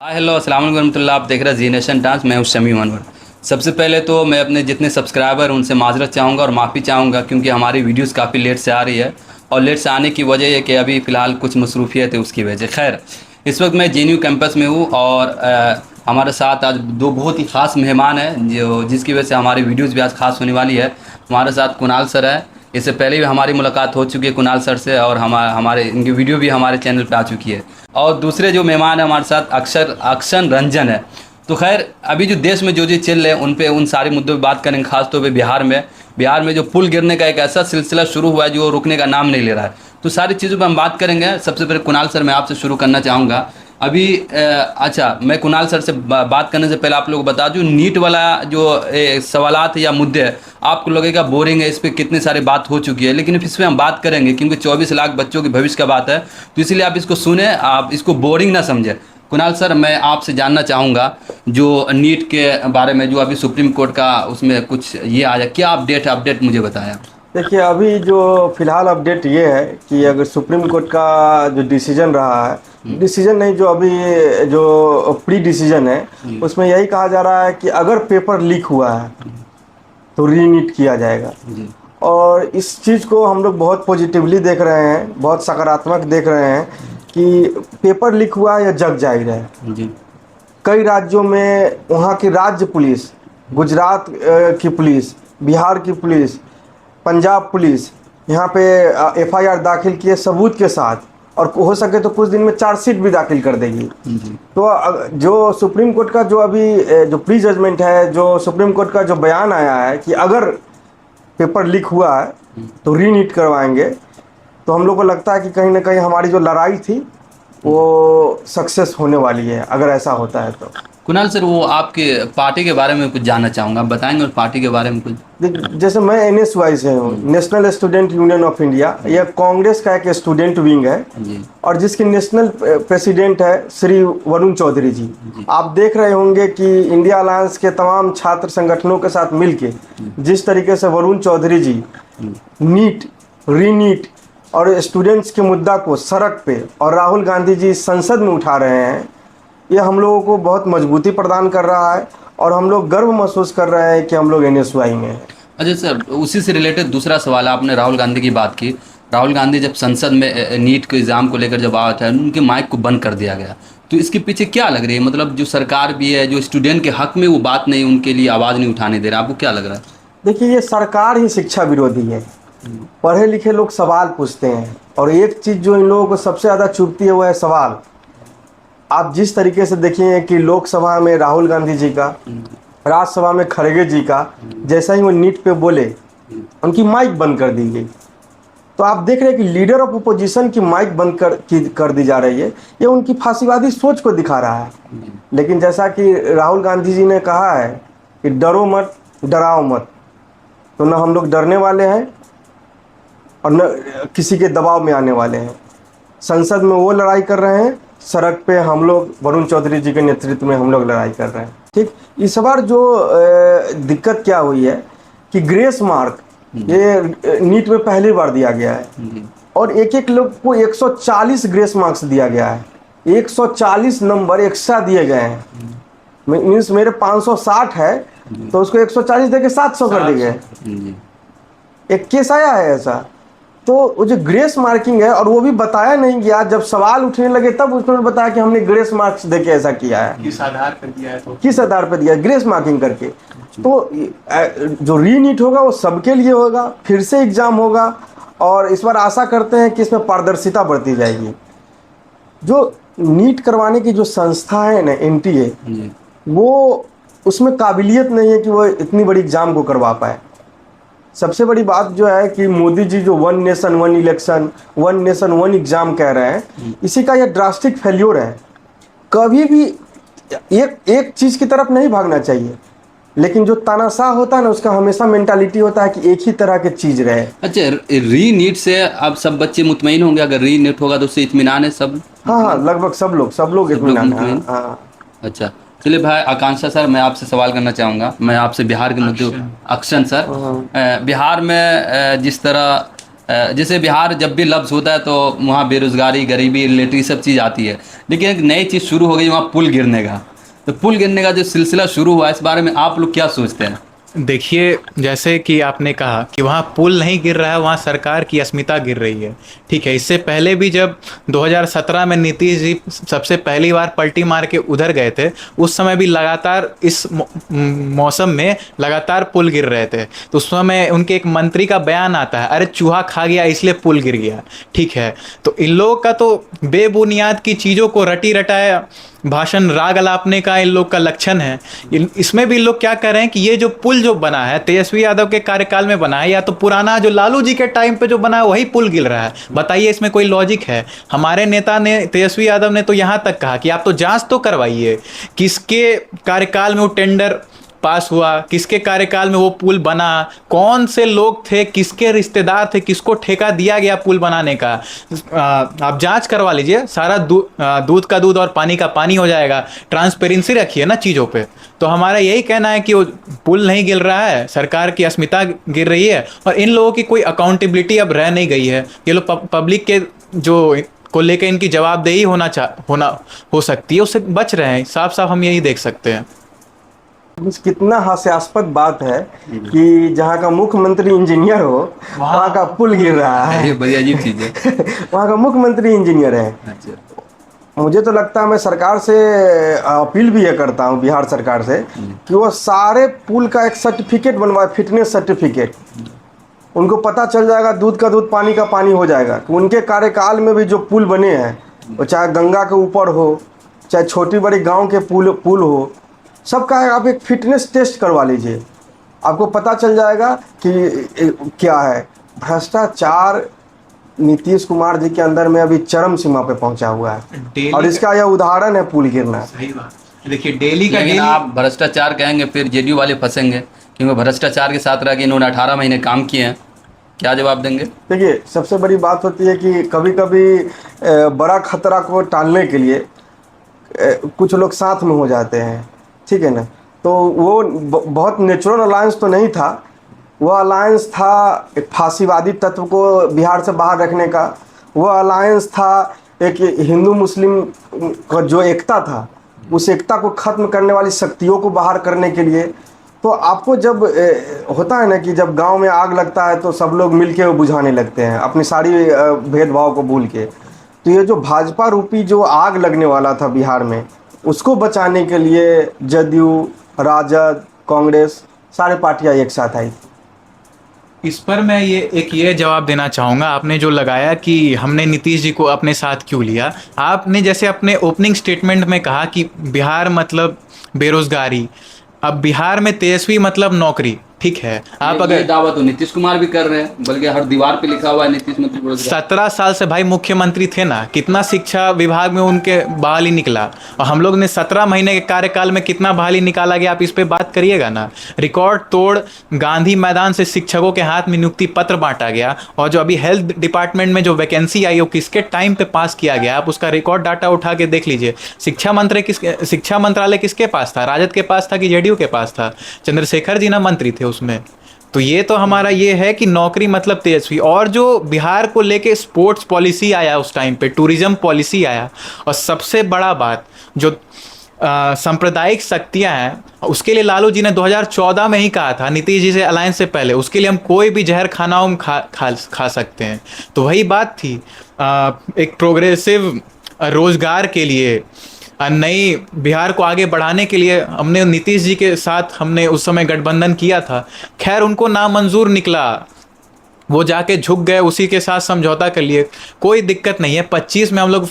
हाँ हेलो अस्सलाम वालेकुम रहमतुल्लाह। आप देख रहे हैं जी नेशन डांस। मैं हूँ शमी अनवर। सबसे पहले तो मैं अपने जितने सब्सक्राइबर उनसे माजरत चाहूँगा और माफ़ी चाहूँगा क्योंकि हमारी वीडियोस काफ़ी लेट से आ रही है और लेट से आने की वजह ये कि अभी फ़िलहाल कुछ मसरूफियत है उसकी वजह। खैर, इस वक्त मैं JNU कैंपस में हूँ और हमारे साथ आज दो बहुत ही ख़ास मेहमान हैं जो जिसकी वजह से हमारी वीडियोज़ भी आज ख़ास होने वाली है। हमारे साथ कुणाल सर है। इससे पहले भी हमारी मुलाकात हो चुकी है कुणाल सर से और हमारे इनकी वीडियो भी हमारे चैनल पे आ चुकी है। और दूसरे जो मेहमान है हमारे साथ अक्षर रंजन है। तो खैर, अभी जो देश में जो चीज़ चल रहे हैं उन सारे मुद्दों पे बात करेंगे, खासतौर पे बिहार में जो पुल गिरने का एक ऐसा सिलसिला शुरू हुआ है जो रुकने का नाम नहीं ले रहा है। तो सारी चीज़ों पर हम बात करेंगे। सबसे पहले कुणाल सर, मैं आपसे शुरू करना चाहूँगा। अभी अच्छा, मैं कुणाल सर से बात करने से पहले आप लोग बता दूं, नीट वाला जो सवालात या मुद्दे है, आपको लगेगा बोरिंग है, इस पर कितनी सारी बात हो चुकी है, लेकिन इस पर हम बात करेंगे क्योंकि 24 लाख बच्चों के भविष्य का बात है। तो इसलिए आप इसको सुने, आप इसको बोरिंग ना समझें। कुणाल सर, मैं आपसे जानना चाहूँगा जो नीट के बारे में जो अभी सुप्रीम कोर्ट का उसमें कुछ ये आया, क्या अपडेट मुझे बताया। देखिए, अभी जो फिलहाल अपडेट ये है कि अगर सुप्रीम कोर्ट का जो डिसीजन रहा है, डिसीजन नहीं, जो अभी जो प्री डिसीजन है, उसमें यही कहा जा रहा है कि अगर पेपर लीक हुआ है तो रीनीट किया जाएगा। जी और इस चीज़ को हम लोग बहुत पॉजिटिवली देख रहे हैं, बहुत सकारात्मक देख रहे हैं कि पेपर लीक हुआ या जग जाहिर है। जी कई राज्यों में वहाँ की राज्य पुलिस, गुजरात की पुलिस, बिहार की पुलिस, पंजाब पुलिस यहाँ पे FIR दाखिल किए सबूत के साथ, और हो सके तो कुछ दिन में चार्जशीट भी दाखिल कर देगी। जी तो जो सुप्रीम कोर्ट का जो अभी जो प्री जजमेंट है, जो सुप्रीम कोर्ट का जो बयान आया है कि अगर पेपर लीक हुआ है तो रीनीट करवाएंगे, तो हम लोग को लगता है कि कहीं ना कहीं हमारी जो लड़ाई थी वो सक्सेस होने वाली है, अगर ऐसा होता है तो। कुणाल सर, वो आपके पार्टी के बारे में कुछ जानना चाहूँगा, आप बताएंगे उस पार्टी के बारे में कुछ। जैसे मैं NSY से हूँ, national student union of India. यह कांग्रेस का एक स्टूडेंट विंग है जी और जिसके नेशनल प्रेसिडेंट है श्री वरुण चौधरी जी। आप देख रहे होंगे कि इंडिया अलायंस के तमाम छात्र संगठनों के साथ मिलके जिस तरीके से वरुण चौधरी जी नीट, रीनीट और स्टूडेंट्स के मुद्दा को सड़क पे, और राहुल गांधी जी संसद में उठा रहे हैं, ये हम लोगों को बहुत मजबूती प्रदान कर रहा है और हम लोग गर्व महसूस कर रहे हैं कि हम लोग NSY में हैं। अच्छा सर, उसी से रिलेटेड दूसरा सवाल, आपने राहुल गांधी की बात की। राहुल गांधी जब संसद में नीट के एग्ज़ाम को लेकर जब आया था, उनके माइक को बंद कर दिया गया। तो इसके पीछे क्या लग रही है, मतलब जो सरकार भी है, जो स्टूडेंट के हक में वो बात नहीं, उनके लिए आवाज़ नहीं उठाने दे रहा, आपको क्या लग रहा है। देखिए, ये सरकार ही शिक्षा विरोधी है। पढ़े लिखे लोग सवाल पूछते हैं, और एक चीज़ जो इन लोगों को सबसे ज़्यादा चुभती है वो है सवाल। आप जिस तरीके से देखिए कि लोकसभा में राहुल गांधी जी का, राज्यसभा में खड़गे जी का, जैसा ही वो नीट पे बोले उनकी माइक बंद कर दी गई। तो आप देख रहे हैं कि लीडर ऑफ अपोजिशन की माइक बंद कर दी जा रही है। ये उनकी फांसीवादी सोच को दिखा रहा है। लेकिन जैसा कि राहुल गांधी जी ने कहा है कि डरो मत, डराओ मत, तो न हम लोग डरने वाले हैं और न किसी के दबाव में आने वाले हैं। संसद में वो लड़ाई कर रहे हैं, सड़क पे हम लोग वरुण चौधरी जी के नेतृत्व में हम लोग लड़ाई कर रहे हैं। ठीक, इस बार जो दिक्कत क्या हुई है कि ग्रेस मार्क ये नीट में पहली बार दिया गया है और एक एक लोग को 140 ग्रेस मार्क्स दिया गया है। 140 नंबर एक्स्ट्रा दिए गए हैं। मीन्स मेरे 560 है तो उसको 140 देके 700 कर दिए गए। एक केस आया है ऐसा। तो वो जो ग्रेस मार्किंग है, और वो भी बताया नहीं गया, जब सवाल उठने लगे तब उसने बताया कि हमने ग्रेस मार्क्स देके ऐसा किया है। किस आधार पर दिया है, तो किस आधार पर दिया है? ग्रेस मार्किंग करके। तो जो रीनीट होगा वो सबके लिए होगा, फिर से एग्जाम होगा, और इस बार आशा करते हैं कि इसमें पारदर्शिता बढ़ती जाएगी। जो नीट करवाने की जो संस्था है ना, NTA, वो उसमें काबिलियत नहीं है कि वो इतनी बड़ी एग्जाम को करवा पाए। सबसे बड़ी बात जो है कि मोदी जी जो 1 नेशन 1 इलेक्शन, 1 नेशन 1 एग्जाम कह रहे हैं, इसी का यह ड्रास्टिक फेल्योर है। कभी भी एक चीज़ की तरफ नहीं भागना चाहिए, लेकिन जो तानाशाह होता है ना, उसका हमेशा मेंटालिटी होता है कि एक ही तरह की चीज़ रहे। अच्छा, री नीट से अब सब बच्चे मुतमईन होंगे, अगर री नीट होगा तो उससे इत्मीनान है सब। हाँ हाँ, लगभग सब लोग इत्मीनान है। हाँ। अच्छा, चलिए भाई आकांक्षा सर, मैं आपसे सवाल करना चाहूँगा। मैं आपसे बिहार के मुद्दे, अक्षन सर, बिहार में जिस तरह जैसे बिहार जब भी लफ्ज़ होता है तो वहाँ बेरोज़गारी, गरीबी रिलेटेड सब चीज़ आती है, लेकिन एक नई चीज़ शुरू हो गई वहाँ पुल गिरने का। तो पुल गिरने का जो सिलसिला शुरू हुआ, इस बारे में आप लोग क्या सोचते हैं? देखिए, जैसे कि आपने कहा कि वहाँ पुल नहीं गिर रहा है, वहाँ सरकार की अस्मिता गिर रही है। ठीक है, इससे पहले भी जब 2017 में नीतीश जी सबसे पहली बार पलटी मार के उधर गए थे, उस समय भी लगातार इस मौसम में लगातार पुल गिर रहे थे। तो उस समय उनके एक मंत्री का बयान आता है, अरे चूहा खा गया इसलिए पुल गिर गया। ठीक है, तो इन लोगों का तो बेबुनियाद की चीज़ों को रटी रटाया भाषण राग अलापने का इन लोग का लक्षण है। इसमें भी लोग क्या कर रहे हैं कि ये जो पुल जो बना है तेजस्वी यादव के कार्यकाल में बना है, या तो पुराना जो लालू जी के टाइम पे जो बना है वही पुल गिर रहा है। बताइए, इसमें कोई लॉजिक है? हमारे नेता ने, तेजस्वी यादव ने तो यहाँ तक कहा कि आप तो जांच तो करवाइए, किसके कार्यकाल में वो टेंडर पास हुआ, किसके कार्यकाल में वो पुल बना, कौन से लोग थे, किसके रिश्तेदार थे, किसको ठेका दिया गया पुल बनाने का। आप जांच करवा लीजिए, सारा दूध का दूध और पानी का पानी हो जाएगा। ट्रांसपेरेंसी रखिए ना चीज़ों पे। तो हमारा यही कहना है कि वो पुल नहीं गिर रहा है, सरकार की अस्मिता गिर रही है, और इन लोगों की कोई अकाउंटेबिलिटी अब रह नहीं गई है। ये लोग पब्लिक के जो को लेकर इनकी जवाबदेही हो सकती है, उससे बच रहे हैं। साफ साफ हम यही देख सकते हैं। कितना हास्यास्पद बात है कि जहाँ का मुख्यमंत्री इंजीनियर हो वहाँ का पुल गिर रहा है। ये बड़ी अजीब चीज़ है। वहाँ का मुख्यमंत्री इंजीनियर है। अच्छा। मुझे तो लगता है, मैं सरकार से अपील भी ये करता हूँ, बिहार सरकार से, कि वो सारे पुल का एक सर्टिफिकेट बनवाए, फिटनेस सर्टिफिकेट। उनको पता चल जाएगा, दूध का दूध पानी का पानी हो जाएगा कि उनके कार्यकाल में भी जो पुल बने हैं, वो चाहे गंगा के ऊपर हो, चाहे छोटी बड़ी गांव के पुल हो, सबका आप एक फिटनेस टेस्ट करवा लीजिए। आपको पता चल जाएगा कि क्या है। भ्रष्टाचार नीतीश कुमार जी के अंदर में अभी चरम सीमा पे पहुंचा हुआ है, और इसका यह उदाहरण है पुल गिरना। सही बात। देखिए, डेली का लेकिन डेली आप भ्रष्टाचार कहेंगे फिर जेडीयू वाले फंसेंगे, क्योंकि भ्रष्टाचार के साथ रह के इन्होंने 18 महीने काम किए हैं। क्या जवाब देंगे? देखिए, सबसे बड़ी बात होती है कि कभी कभी बड़ा खतरा को टालने के लिए कुछ लोग साथ में हो जाते हैं। ठीक है ना, तो वो बहुत नेचुरल अलायंस तो नहीं था। वो अलायंस था एक फांसीवादी तत्व को बिहार से बाहर रखने का। वो अलायंस था एक हिंदू मुस्लिम का जो एकता था, उस एकता को ख़त्म करने वाली शक्तियों को बाहर करने के लिए। तो आपको जब होता है ना कि जब गांव में आग लगता है तो सब लोग मिलके बुझाने लगते हैं, अपनी सारी भेदभाव को भूल के। तो ये जो भाजपा रूपी जो आग लगने वाला था बिहार में, उसको बचाने के लिए जदयू, राजद, कांग्रेस, सारे पार्टियां एक साथ आई। इस पर मैं ये जवाब देना चाहूँगा। आपने जो लगाया कि हमने नीतीश जी को अपने साथ क्यों लिया, आपने जैसे अपने ओपनिंग स्टेटमेंट में कहा कि बिहार मतलब बेरोजगारी, अब बिहार में तेजस्वी मतलब नौकरी। ठीक है, आप अगर दावा तो नीतीश कुमार भी कर रहे हैं, बल्कि हर दीवार पे लिखा हुआ है नीतीश मंत्री बेरोजगार। 17 साल से भाई मुख्यमंत्री थे ना, कितना शिक्षा विभाग में उनके बहाली निकला, और हम लोग ने 17 महीने के कार्यकाल में कितना बहाली निकाला गया, आप इस पे बात करिएगा ना। रिकॉर्ड तोड़ गांधी मैदान से शिक्षकों के हाथ में नियुक्ति पत्र बांटा गया, और जो अभी हेल्थ डिपार्टमेंट में जो वैकेंसी आई वो किसके टाइम पे पास किया गया, आप उसका रिकॉर्ड डाटा उठा के देख लीजिए। शिक्षा मंत्रालय किसके पास था? राजद के पास था कि जेडीयू के पास था? चंद्रशेखर जी ना मंत्री थे उसमें। तो ये तो हमारा ये है कि नौकरी मतलब तेजस्वी। और जो बिहार को लेके स्पोर्ट्स पॉलिसी आया उस टाइम पे, टूरिज्म पॉलिसी आया, और सबसे बड़ा बात जो सांप्रदायिक शक्तियां हैं, उसके लिए लालू जी ने 2014 में ही कहा था, नीतीश जी से अलायंस से पहले, उसके लिए हम कोई भी जहर खाना हम खा सकते हैं। तो वही बात थी, एक प्रोग्रेसिव रोजगार के लिए, नई बिहार को आगे बढ़ाने के लिए हमने नीतीश जी के साथ हमने उस समय गठबंधन किया था। खैर उनको नामंजूर निकला, वो जाके झुक गए, उसी के साथ समझौता कर लिए। कोई दिक्कत नहीं है, 25 में हम लोग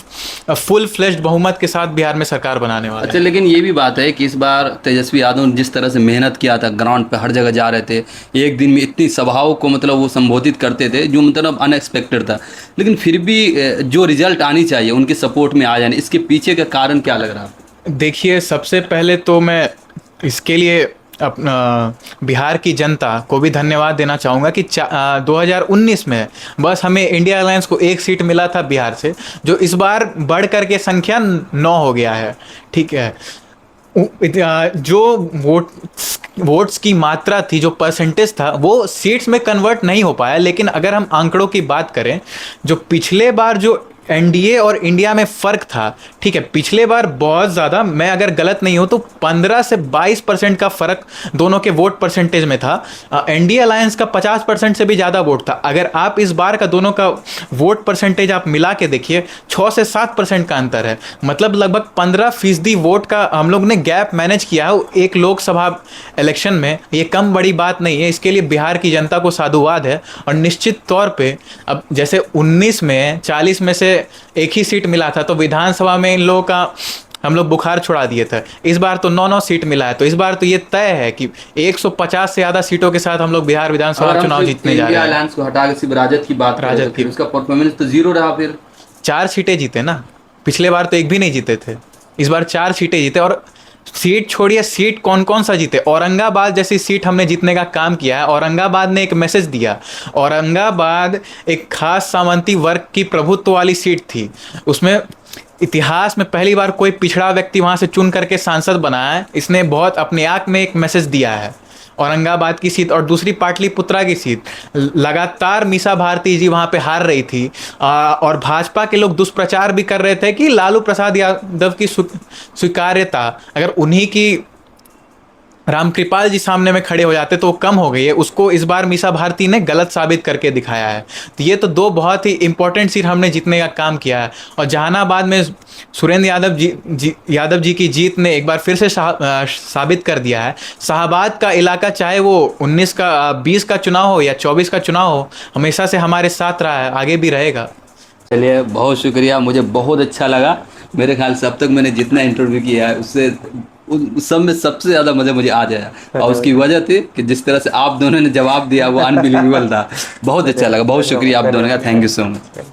फुल फ्लेश्ड बहुमत के साथ बिहार में सरकार बनाने वाले हैं। अच्छा, लेकिन ये भी बात है कि इस बार तेजस्वी यादव ने जिस तरह से मेहनत किया था, ग्राउंड पे हर जगह जा रहे थे, एक दिन में इतनी सभाओं को मतलब वो संबोधित करते थे जो मतलब अनएक्सपेक्टेड था, लेकिन फिर भी जो रिजल्ट आनी चाहिए उनके सपोर्ट में आ जाने, इसके पीछे का कारण क्या लग रहा है? देखिए, सबसे पहले तो मैं इसके लिए अपना बिहार की जनता को भी धन्यवाद देना चाहूँगा कि 2019 में बस हमें इंडिया अलायंस को 1 सीट मिला था बिहार से, जो इस बार बढ़ करके संख्या 9 हो गया है। ठीक है, जो वोट वोट्स की मात्रा थी, जो परसेंटेज था, वो सीट्स में कन्वर्ट नहीं हो पाया। लेकिन अगर हम आंकड़ों की बात करें, जो पिछले बार जो एनडीए और इंडिया में फ़र्क था, ठीक है, पिछले बार बहुत ज़्यादा, मैं अगर गलत नहीं हूँ तो 15 से 22% का फ़र्क दोनों के वोट परसेंटेज में था। एनडीए अलायंस का 50% से भी ज़्यादा वोट था। अगर आप इस बार का दोनों का वोट परसेंटेज आप मिला के देखिए, 6 से 7% का अंतर है। मतलब लगभग 15% वोट का हम लोग ने गैप मैनेज किया है एक लोकसभा इलेक्शन में। ये कम बड़ी बात नहीं है, इसके लिए बिहार की जनता को साधुवाद है। और निश्चित तौर पे अब जैसे 19 में 40 में से एक ही सीट मिला था, तो विधानसभा में इन लोगों का हम लोग बुखार छुड़ा दिए थे। इस बार तो 9 सीट मिला है, तो इस बार तो ये तय है कि 150 से ज्यादा सीटों के साथ हम लोग बिहार विधानसभा चुनाव जीतने जा रहे हैं। अलायंस को हटा के सिर्फ राजद की बात करें, राजद तो फिर की। उसका परफॉर्मेंस तो जीरो रहा। फिर 4 सीटें जीते ना, पिछले बार तो एक भी नहीं जीते थे, इस बार 4 सीटें जीते। और सीट छोड़िए, सीट कौन कौन सा जीते, औरंगाबाद जैसी सीट हमने जीतने का काम किया है। औरंगाबाद ने एक मैसेज दिया, औरंगाबाद एक खास सामंती वर्ग की प्रभुत्व वाली सीट थी, उसमें इतिहास में पहली बार कोई पिछड़ा व्यक्ति वहां से चुन करके सांसद बना है। इसने बहुत अपने आप में एक मैसेज दिया है, औरंगाबाद की सीट। और दूसरी पाटलिपुत्रा की सीट, लगातार मीसा भारती जी वहाँ पे हार रही थी, और भाजपा के लोग दुष्प्रचार भी कर रहे थे कि लालू प्रसाद यादव की स्वीकार्यता अगर उन्हीं की रामकृपाल जी सामने में खड़े हो जाते तो वो कम हो गई है। उसको इस बार मीसा भारती ने गलत साबित करके दिखाया है। तो ये तो 2 बहुत ही इंपॉर्टेंट सीट हमने जीतने का काम किया है। और जहानाबाद में सुरेंद्र यादव जी की जीत ने एक बार फिर से साबित कर दिया है, शाहबाद का इलाका चाहे वो 19 का 20 का चुनाव हो या 24 का चुनाव हो, हमेशा से हमारे साथ रहा है, आगे भी रहेगा। चलिए, बहुत शुक्रिया, मुझे बहुत अच्छा लगा। मेरे ख्याल से अब तक मैंने जितना इंटरव्यू किया है उससे उस सब में सबसे ज़्यादा मज़ा मुझे आज आया। और उसकी वजह थी कि जिस तरह से आप दोनों ने जवाब दिया वो अनबिलीवेबल था। बहुत अच्छा लगा, बहुत शुक्रिया आप दोनों का, थैंक यू सो मच।